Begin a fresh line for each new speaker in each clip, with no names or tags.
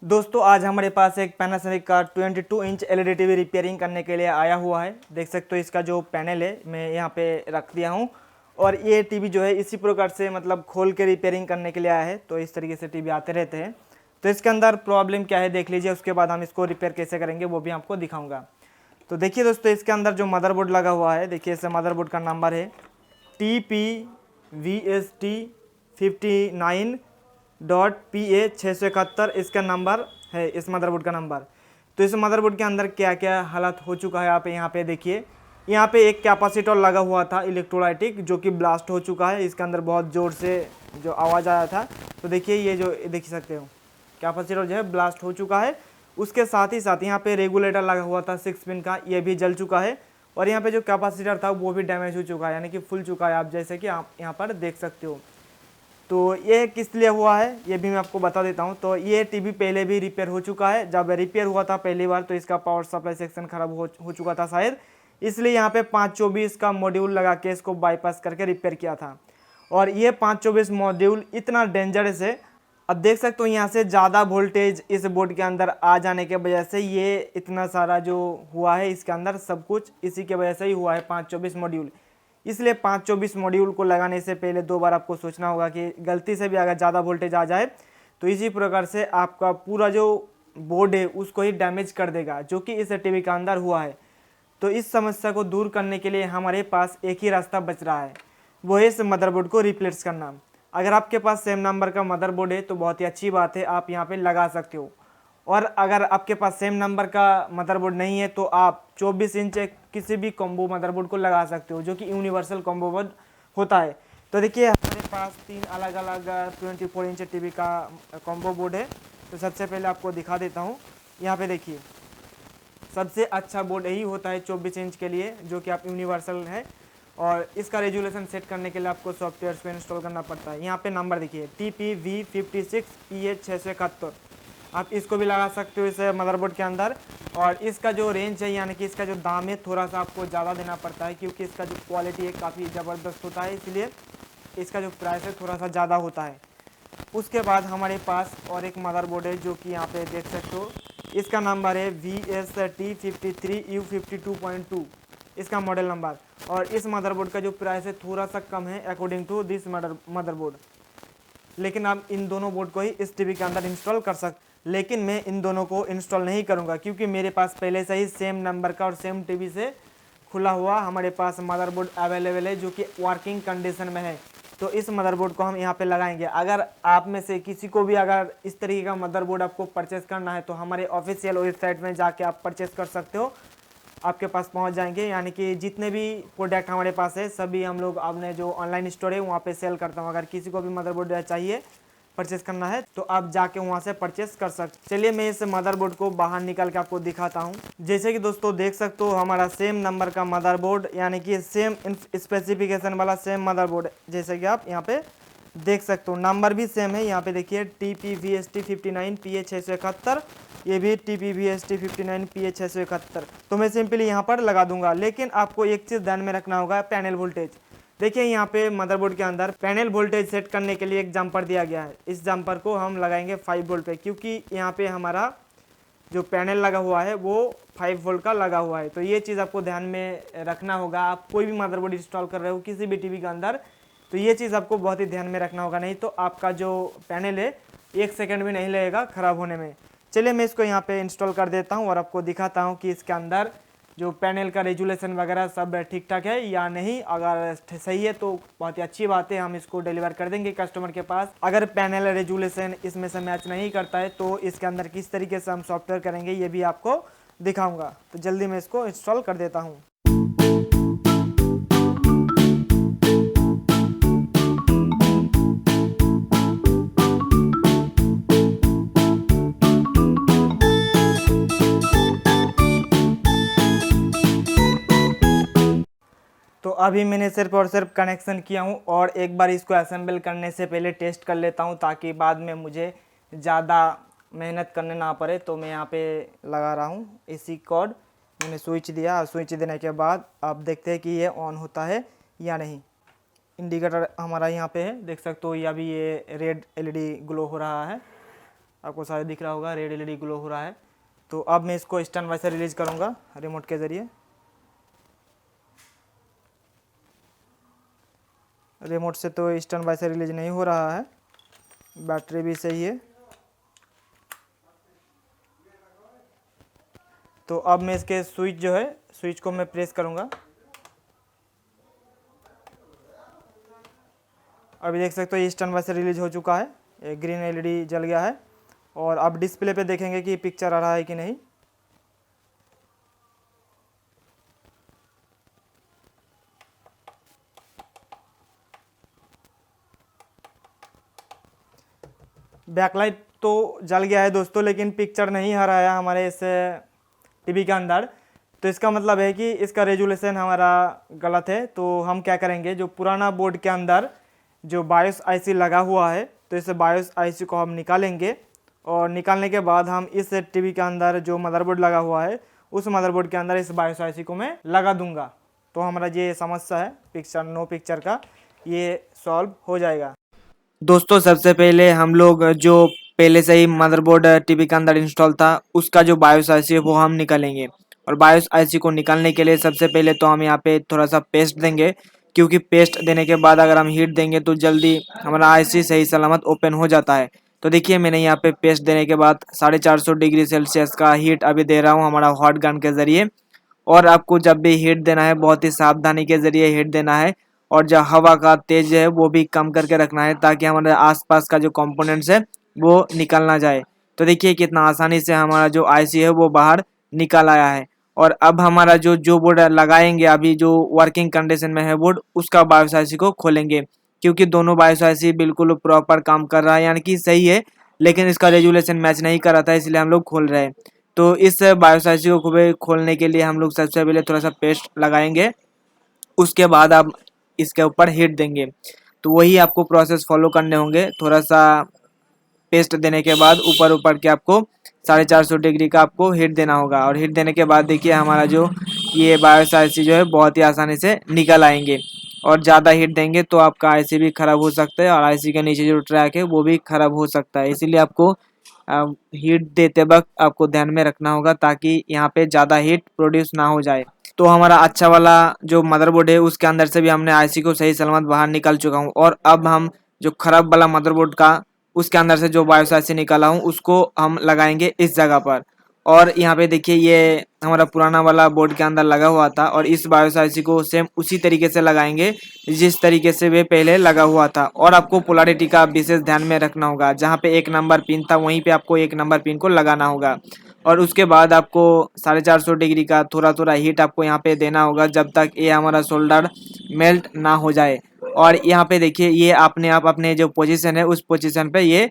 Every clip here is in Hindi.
दोस्तों आज हमारे पास एक पैनासोनिक का 22 इंच एलईडी टीवी रिपेयरिंग करने के लिए आया हुआ है। देख सकते हो इसका जो पैनल है मैं यहाँ पे रख दिया हूँ और ये टीवी जो है इसी प्रकार से मतलब खोल के रिपेयरिंग करने के लिए आया है। तो इस तरीके से टीवी आते रहते हैं। तो इसके अंदर प्रॉब्लम क्या है देख लीजिए, उसके बाद हम इसको रिपेयर कैसे करेंगे वो भी आपको दिखाऊँगा। तो देखिए दोस्तों, इसके अंदर जो मदरबोर्ड लगा हुआ है, देखिए इस मदरबोर्ड का नंबर है TPVST59.PA671। इसका नंबर है इस मदरबोर्ड का नंबर। तो इस मदरबोर्ड के अंदर क्या क्या हालत हो चुका है आप यहाँ पे देखिए। यहाँ पे एक कैपेसिटर लगा हुआ था इलेक्ट्रोलाइटिक, जो कि ब्लास्ट हो चुका है। इसके अंदर बहुत ज़ोर से जो आवाज़ आया था। तो देखिए ये जो देख सकते हो कैपेसिटर जो है ब्लास्ट हो चुका है। उसके साथ ही साथ यहाँ पे रेगुलेटर लगा हुआ था 6 पिन का, ये भी जल चुका है। और यहाँ पे जो कैपेसिटर था वो भी डैमेज हो चुका है, यानी कि फुल चुका है, आप जैसे कि आप यहाँ पर देख सकते हो। तो ये किस लिए हुआ है ये भी मैं आपको बता देता हूँ। तो ये टीवी पहले भी रिपेयर हो चुका है। जब रिपेयर हुआ था पहली बार तो इसका पावर सप्लाई सेक्शन खराब हो चुका था शायद, इसलिए यहाँ पे 524 का मॉड्यूल लगा के इसको बाईपास करके रिपेयर किया था। और ये 524 मॉड्यूल इतना डेंजरस है, अब देख सकते हो यहाँ से ज़्यादा वोल्टेज इस बोर्ड के अंदर आ जाने के वजह से ये इतना सारा जो हुआ है इसके अंदर सब कुछ इसी के वजह से ही हुआ है 524 मॉड्यूल। इसलिए 524 मॉड्यूल को लगाने से पहले 2 बार आपको सोचना होगा कि गलती से भी अगर ज़्यादा वोल्टेज आ जाए तो इसी प्रकार से आपका पूरा जो बोर्ड है उसको ही डैमेज कर देगा, जो कि इस टीवी के अंदर हुआ है। तो इस समस्या को दूर करने के लिए हमारे पास एक ही रास्ता बच रहा है, वो है इस मदरबोर्ड को रिप्लेस करना। अगर आपके पास सेम नंबर का मदरबोर्ड है तो बहुत ही अच्छी बात है, आप यहाँ पे लगा सकते हो। और अगर आपके पास सेम नंबर का मदरबोर्ड नहीं है तो आप 24 इंच किसी भी कॉम्बो मदरबोर्ड को लगा सकते हो, जो कि यूनिवर्सल कॉम्बो बोर्ड होता है। तो देखिए हमारे पास 3 अलग अलग 24 इंच टीवी का कॉम्बो बोर्ड है। तो सबसे पहले आपको दिखा देता हूँ। यहाँ पे देखिए सबसे अच्छा बोर्ड यही होता है 24 इंच के लिए, जो कि आप यूनिवर्सल है। और इसका रेजुलेशन सेट करने के लिए आपको सॉफ्टवेयर को इंस्टॉल करना पड़ता है। यहाँ पे नंबर देखिए TPV56PA671। आप इसको भी लगा सकते हो इस मदरबोर्ड के अंदर। और इसका जो रेंज है यानी कि इसका जो दाम है थोड़ा सा आपको ज़्यादा देना पड़ता है, क्योंकि इसका जो क्वालिटी है काफ़ी ज़बरदस्त होता है, इसलिए इसका जो प्राइस है थोड़ा सा ज़्यादा होता है। उसके बाद हमारे पास और एक मदरबोर्ड है जो कि यहाँ पे देख सकते हो। इसका नंबर है VST53U52.2, इसका मॉडल नंबर। और इस मदरबोर्ड का जो प्राइस है थोड़ा सा कम है अकॉर्डिंग टू दिस मदरबोर्ड, लेकिन आप इन दोनों बोर्ड को ही इस टीवी के अंदर इंस्टॉल कर सकते। लेकिन मैं इन दोनों को इंस्टॉल नहीं करूंगा, क्योंकि मेरे पास पहले से ही सेम नंबर का और सेम टीवी से खुला हुआ हमारे पास मदरबोर्ड अवेलेबल है, जो कि वर्किंग कंडीशन में है। तो इस मदरबोर्ड को हम यहाँ पे लगाएंगे। अगर आप में से किसी को भी अगर इस तरीके का मदरबोर्ड आपको परचेस करना है तो हमारे ऑफिशियल वेबसाइट में जाके आप परचेस कर सकते हो, आपके पास पहुंच जाएंगे। यानी कि जितने भी प्रोडक्ट हमारे पास है सभी हम लोग अपने जो ऑनलाइन स्टोर है वहाँ पे सेल करता हूँ। अगर किसी को भी मदरबोर्ड चाहिए परचेस करना है तो आप जाके वहाँ से परचेस कर सकते। चलिए मैं इस मदरबोर्ड को बाहर निकाल के आपको दिखाता हूँ। जैसे कि दोस्तों देख सकते हो हमारा सेम नंबर का मदरबोर्ड, यानी कि सेम स्पेसिफिकेशन वाला सेम मदरबोर्ड, जैसे कि आप यहाँ पे देख सकते हो नंबर भी सेम है। यहाँ पे देखिए TPVST59PA671, ये भी TPVST59PA671। तो मैं सिंपली यहाँ पर लगा दूंगा। लेकिन आपको एक चीज़ ध्यान में रखना होगा, पैनल वोल्टेज। देखिए यहाँ पे मदरबोर्ड के अंदर पैनल वोल्टेज सेट करने के लिए एक जंपर दिया गया है। इस जंपर को हम लगाएंगे 5 वोल्ट पे, क्योंकि यहाँ पे हमारा जो पैनल लगा हुआ है वो 5 वोल्ट का लगा हुआ है। तो ये चीज़ आपको ध्यान में रखना होगा। आप कोई भी मदरबोर्ड इंस्टॉल कर रहे हो किसी भी टीवी के अंदर तो ये चीज़ आपको बहुत ही ध्यान में रखना होगा, नहीं तो आपका जो पैनल है 1 सेकंड भी नहीं लगेगा ख़राब होने में। चलिए मैं इसको यहाँ पे इंस्टॉल कर देता हूँ और आपको दिखाता हूँ कि इसके अंदर जो पैनल का रेजुलेशन वगैरह सब ठीक ठाक है या नहीं। अगर सही है तो बहुत ही अच्छी बात है, हम इसको डिलीवर कर देंगे कस्टमर के पास। अगर पैनल रेजुलेशन इसमें से मैच नहीं करता है तो इसके अंदर किस तरीके से हम सॉफ्टवेयर करेंगे ये भी आपको दिखाऊंगा। तो जल्दी मैं इसको इंस्टॉल कर देता हूँ। तो अभी मैंने सिर्फ और सिर्फ कनेक्शन किया हूँ और एक बार इसको असेंबल करने से पहले टेस्ट कर लेता हूँ, ताकि बाद में मुझे ज़्यादा मेहनत करने ना पड़े। तो मैं यहाँ पे लगा रहा हूँ एसी कॉर्ड, मैंने स्विच दिया। स्विच देने के बाद आप देखते हैं कि ये ऑन होता है या नहीं। इंडिकेटर हमारा यहाँ पे है, देख सकते हो। ये अभी ये रेड एलईडी ग्लो हो रहा है। आपको शायद दिख रहा होगा, रेड एलईडी ग्लो हो रहा है। तो अब मैं इसको स्टैंड बाय से रिलीज करूँगा रिमोट के ज़रिए। रिमोट से तो स्टैंड बाय से रिलीज नहीं हो रहा है, बैटरी भी सही है। तो अब मैं इसके स्विच जो है, स्विच को मैं प्रेस करूँगा। अभी देख सकते हो ये स्टैंड बाय से रिलीज हो चुका है, ये ग्रीन एलईडी जल गया है। और अब डिस्प्ले पे देखेंगे कि पिक्चर आ रहा है कि नहीं। बैकलाइट तो जल गया है दोस्तों, लेकिन पिक्चर नहीं आ रहा है हमारे इस टीवी के अंदर। तो इसका मतलब है कि इसका रेजुलेशन हमारा गलत है। तो हम क्या करेंगे, जो पुराना बोर्ड के अंदर जो बायोस आईसी लगा हुआ है, तो इस बायोस आईसी को हम निकालेंगे। और निकालने के बाद हम इस टीवी के अंदर जो मदरबोर्ड लगा हुआ है, उस मदरबोर्ड के अंदर इस बायोस आईसी को मैं लगा दूंगा। तो हमारा ये समस्या है पिक्चर नो पिक्चर का, ये सॉल्व हो जाएगा। दोस्तों सबसे पहले हम लोग जो पहले से ही मदरबोर्ड टीवी के अंदर इंस्टॉल था, उसका जो बायोस आईसी है वो हम निकालेंगे। और बायोस आईसी को निकालने के लिए सबसे पहले तो हम यहाँ पे थोड़ा सा पेस्ट देंगे, क्योंकि पेस्ट देने के बाद अगर हम हीट देंगे तो जल्दी हमारा आईसी सही सलामत ओपन हो जाता है। तो देखिए मैंने यहाँ पे पेस्ट देने के बाद 450 डिग्री सेल्सियस का हीट अभी दे रहा हूँ हमारा हॉट गन के ज़रिए। और आपको जब भी हीट देना है बहुत ही सावधानी के ज़रिए हीट देना है, और जो हवा का तेज है वो भी कम करके रखना है, ताकि हमारे आसपास का जो कंपोनेंट्स है वो निकल ना जाए। तो देखिए कितना आसानी से हमारा जो आईसी है वो बाहर निकल आया है। और अब हमारा जो बोर्ड लगाएंगे, अभी जो वर्किंग कंडीशन में है बोर्ड, उसका बायोस आईसी को खोलेंगे, क्योंकि दोनों बायोस आईसी बिल्कुल प्रॉपर काम कर रहा है, यानी कि सही है, लेकिन इसका रेजुलेशन मैच नहीं कर रहा था, इसलिए हम लोग खोल रहे हैं। तो इस बायोस आईसी को खोलने के लिए हम लोग सबसे पहले थोड़ा सा पेस्ट लगाएंगे, उसके बाद आप इसके ऊपर हीट देंगे। तो वही आपको प्रोसेस फॉलो करने होंगे। थोड़ा सा पेस्ट देने के बाद ऊपर ऊपर के आपको 450 डिग्री का आपको हीट देना होगा। और हीट देने के बाद देखिए हमारा जो ये बायोस आईसी जो है बहुत ही आसानी से निकल आएंगे। और ज़्यादा हीट देंगे तो आपका आईसी भी ख़राब हो सकता है, और आईसी के नीचे जो ट्रैक है वो भी ख़राब हो सकता है। इसीलिए आपको हीट देते वक्त आपको ध्यान में रखना होगा, ताकि यहाँ पे ज़्यादा हीट प्रोड्यूस ना हो जाए। तो हमारा अच्छा वाला जो मदरबोर्ड है उसके अंदर से भी हमने आईसी को सही सलामत बाहर निकाल चुका हूँ। और अब हम जो खराब वाला मदरबोर्ड का उसके अंदर से जो बायोस आईसी निकाला हूँ उसको हम लगाएंगे इस जगह पर। और यहाँ पे देखिए ये हमारा पुराना वाला बोर्ड के अंदर लगा हुआ था, और इस बायोस आईसी को सेम उसी तरीके से लगाएंगे जिस तरीके से वे पहले लगा हुआ था। और आपको पोलैरिटी का विशेष ध्यान में रखना होगा, जहाँ पे 1 नंबर पिन था वहीं पे आपको 1 नंबर पिन को लगाना होगा। और उसके बाद आपको 450 डिग्री का थोड़ा थोड़ा हीट आपको यहाँ पे देना होगा, जब तक ये हमारा सोल्डर मेल्ट ना हो जाए। और यहाँ पे देखिए ये अपने आप अपने जो पोजीशन है उस पोजीशन पे ये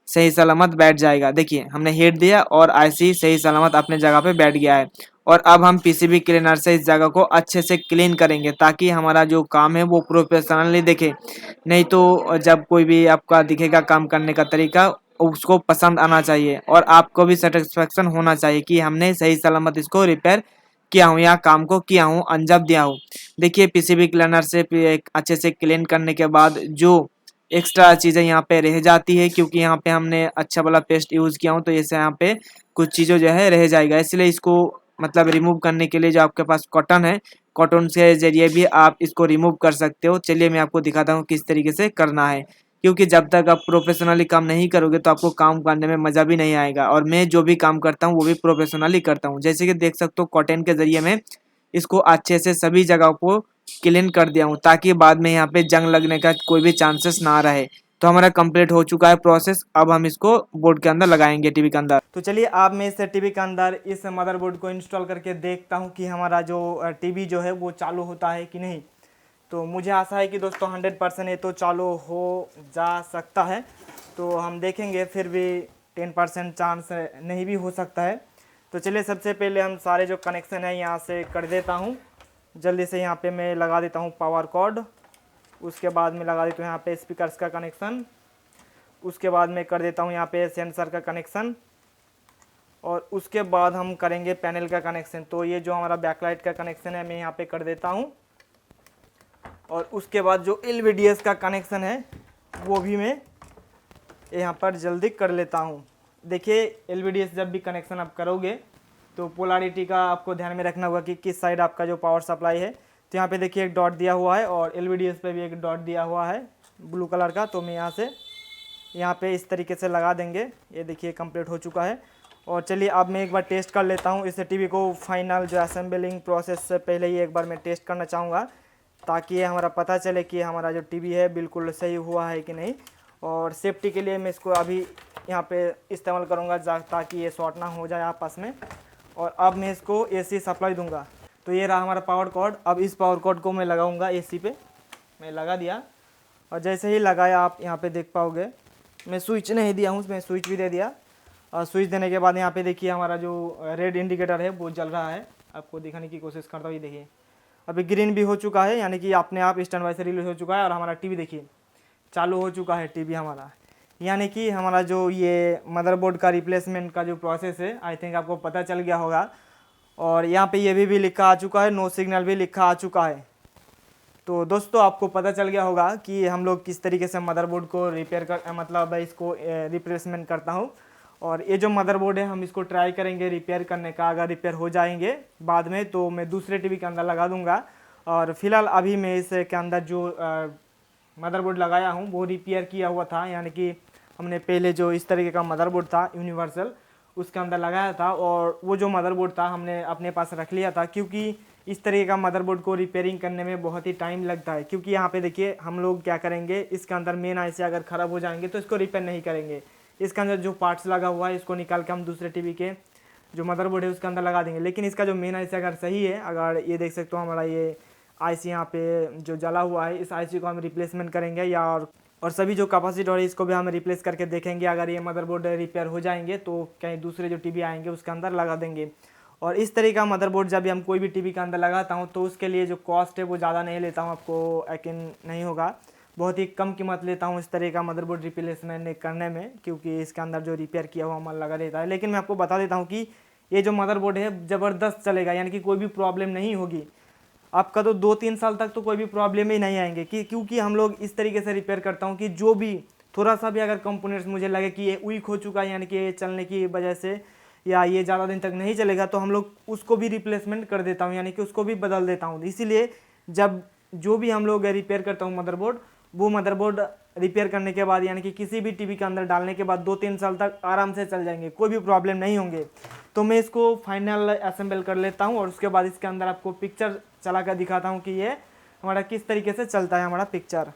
सही सलामत बैठ जाएगा। देखिए हमने हीट दिया और आईसी सही सलामत अपने जगह पे बैठ गया है। और अब हम पीसीबी क्लीनर से इस जगह को अच्छे से क्लीन करेंगे, ताकि हमारा जो काम है वो प्रोफेशनली दिखे। नहीं तो जब कोई भी आपका दिखेगा काम करने का तरीका, उसको पसंद आना चाहिए, और आपको भी सेटिस्फेक्शन होना चाहिए कि हमने सही सलामत इसको रिपेयर किया हूँ या काम को किया हूँ, अंजाम दिया हूँ। देखिए पीसीबी क्लीनर से अच्छे से क्लीन करने के बाद जो एक्स्ट्रा चीज़ें यहाँ पे रह जाती है, क्योंकि यहाँ पे हमने अच्छा वाला पेस्ट यूज़ किया हूँ, तो इससे यहाँ पे कुछ चीज़ों जो है रह जाएगा। इसलिए इसको मतलब रिमूव करने के लिए जो आपके पास कॉटन है, कॉटन के जरिए भी आप इसको रिमूव कर सकते हो। चलिए मैं आपको दिखाता हूँ किस तरीके से करना है, क्योंकि जब तक आप प्रोफेशनली काम नहीं करोगे तो आपको काम करने में मज़ा भी नहीं आएगा। और मैं जो भी काम करता हूँ वो भी प्रोफेशनली करता हूँ। जैसे कि देख सकते हो कॉटन के ज़रिए मैं इसको अच्छे से सभी जगह को क्लीन कर दिया हूँ, ताकि बाद में यहाँ पे जंग लगने का कोई भी चांसेस ना रहे। तो हमारा कंप्लीट हो चुका है प्रोसेस। अब हम इसको बोर्ड के अंदर लगाएंगे, टीवी के अंदर। तो चलिए अब मैं इस टीवी के अंदर इस मदरबोर्ड को इंस्टॉल करके देखता हूँ कि हमारा जो टीवी जो है वो चालू होता है कि नहीं। तो मुझे आशा है कि दोस्तों 100% ये तो चालू हो जा सकता है। तो हम देखेंगे, फिर भी 10% चांस नहीं भी हो सकता है। तो चलिए सबसे पहले हम सारे जो कनेक्शन है यहाँ से कर देता हूँ जल्दी से। यहाँ पे मैं लगा देता हूँ पावर कॉर्ड, उसके बाद में लगा देता हूँ यहाँ पे स्पीकर्स का कनेक्शन, उसके बाद में कर देता हूँ यहाँ पे सेंसर का कनेक्शन, और उसके बाद हम करेंगे पैनल का कनेक्शन। तो ये जो हमारा बैकलाइट का कनेक्शन है मैं यहाँ पे कर देता हूँ, और उसके बाद जो LVDS का कनेक्शन है वो भी मैं यहाँ पर जल्दी कर लेता हूँ। देखिए LVDS जब भी कनेक्शन आप करोगे तो पोलैरिटी का आपको ध्यान में रखना होगा कि किस साइड आपका जो पावर सप्लाई है। तो यहाँ पे देखिए एक डॉट दिया हुआ है और LVDS पे भी एक डॉट दिया हुआ है ब्लू कलर का। तो मैं यहाँ पे इस तरीके से लगा देंगे। ये देखिए कंप्लीट हो चुका है। और चलिए अब मैं एक बार टेस्ट कर लेता हूँ इस टीवी को। फाइनल जो असेंबलिंग प्रोसेस से पहले ही एक बार मैं टेस्ट करना चाहूँगा ताकि ये हमारा पता चले कि हमारा जो टीवी है बिल्कुल सही हुआ है कि नहीं। और सेफ्टी के लिए मैं इसको अभी यहाँ पे इस्तेमाल करूँगा ताकि ये शॉर्ट ना हो जाए आपस में। और अब मैं इसको AC सप्लाई दूंगा। तो ये रहा हमारा पावर कॉर्ड। अब इस पावर कॉर्ड को मैं लगाऊंगा AC पे। मैं लगा दिया और जैसे ही लगाया आप यहाँ पे देख पाओगे मैं स्विच नहीं दिया हूँ, मैं स्विच भी दे दिया। और स्विच देने के बाद यहाँ पे देखिए हमारा जो रेड इंडिकेटर है वो जल रहा है। आपको दिखाने की कोशिश करता हूँ। ये देखिए अभी ग्रीन भी हो चुका है, यानी कि अपने आप स्टैंड बाय से रिलीज हो चुका है। और हमारा टीवी देखिए चालू हो चुका है टीवी हमारा। यानी कि हमारा जो ये मदरबोर्ड का रिप्लेसमेंट का जो प्रोसेस है आई थिंक आपको पता चल गया होगा। और यहाँ पे ये भी लिखा आ चुका है, नो सिग्नल भी लिखा आ चुका है। तो दोस्तों आपको पता चल गया होगा कि हम लोग किस तरीके से मदरबोर्ड को रिपेयर कर मतलब इसको रिप्लेसमेंट करता हूँ। और ये जो मदरबोर्ड है हम इसको ट्राई करेंगे रिपेयर करने का। अगर रिपेयर हो जाएंगे बाद में तो मैं दूसरे टीवी के अंदर लगा दूंगा। और फिलहाल अभी मैं इसके अंदर जो मदरबोर्ड लगाया हूँ वो रिपेयर किया हुआ था, यानी कि हमने पहले जो इस तरीके का मदरबोर्ड था यूनिवर्सल उसके अंदर लगाया था। और वो जो मदरबोर्ड था हमने अपने पास रख लिया था, क्योंकि इस तरीके का मदरबोर्ड को रिपेयरिंग करने में बहुत ही टाइम लगता है। क्योंकि यहाँ पे देखिए हम लोग क्या करेंगे, इसके अंदर मेन आईसी अगर ख़राब हो जाएंगे तो इसको रिपेयर नहीं करेंगे। इसके अंदर जो पार्ट्स लगा हुआ है इसको निकाल के हम दूसरे टीवी के जो मदरबोर्ड है उसके अंदर लगा देंगे। लेकिन इसका जो मेन आईसी अगर सही है, अगर ये देख सकते हो हमारा ये आईसी यहाँ पे जो जला हुआ है, इस आईसी को हम रिप्लेसमेंट करेंगे। या और सभी जो कैपेसिटर है इसको भी हम रिप्लेस करके देखेंगे। अगर ये मदरबोर्ड रिपेयर हो जाएंगे तो कहीं दूसरे जो टीवी आएंगे उसके अंदर लगा देंगे। और इस तरीके का मदरबोर्ड जब भी हम कोई भी टीवी के अंदर लगाता हूँ तो उसके लिए जो कॉस्ट है वो ज़्यादा नहीं लेता हूँ, आपको यकीन नहीं होगा। बहुत ही कम कीमत लेता हूँ इस तरह का मदरबोर्ड रिप्लेसमेंट करने में, क्योंकि इसके अंदर जो रिपेयर किया हुआ माल लगा रहता है। लेकिन मैं आपको बता देता हूँ कि ये जो मदरबोर्ड है ज़बरदस्त चलेगा, यानी कि कोई भी प्रॉब्लम नहीं होगी आपका। तो 2-3 साल तक तो कोई भी प्रॉब्लम ही नहीं आएंगे क्योंकि हम लोग इस तरीके से रिपेयर करता हूँ कि जो भी थोड़ा सा भी अगर कंपोनेंट्स मुझे लगे कि ये वीक हो चुका है, यानी कि ये चलने की वजह से या ये ज़्यादा दिन तक नहीं चलेगा, तो हम लोग उसको भी रिप्लेसमेंट कर देता हूँ, यानी कि उसको भी बदल देता हूँ। इसीलिए जब जो भी हम लोग रिपेयर करता हूँ मदरबोर्ड, वो मदरबोर्ड रिपेयर करने के बाद यानी कि किसी भी टीवी के अंदर डालने के बाद 2-3 साल तक आराम से चल जाएंगे, कोई भी प्रॉब्लम नहीं होंगे। तो मैं इसको फाइनल असेंबल कर लेता हूँ और उसके बाद इसके अंदर आपको पिक्चर चला कर दिखाता हूँ कि ये हमारा किस तरीके से चलता है हमारा पिक्चर।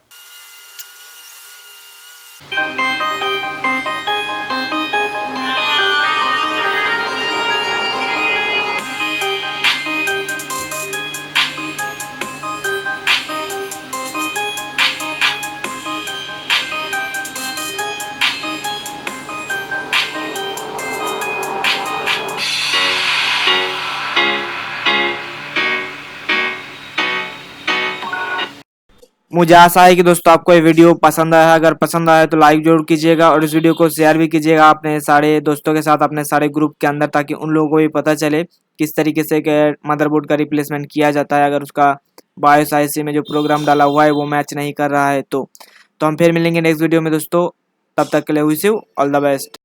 मुझे आशा है कि दोस्तों आपको ये वीडियो पसंद आया है। अगर पसंद आया तो लाइक जरूर कीजिएगा और इस वीडियो को शेयर भी कीजिएगा अपने सारे दोस्तों के साथ, अपने सारे ग्रुप के अंदर, ताकि उन लोगों को भी पता चले किस तरीके से मदरबोर्ड का रिप्लेसमेंट किया जाता है अगर उसका बायोस आईसी में जो प्रोग्राम डाला हुआ है वो मैच नहीं कर रहा है। तो हम फिर मिलेंगे नेक्स्ट वीडियो में दोस्तों। तब तक के लिए wish you all the best.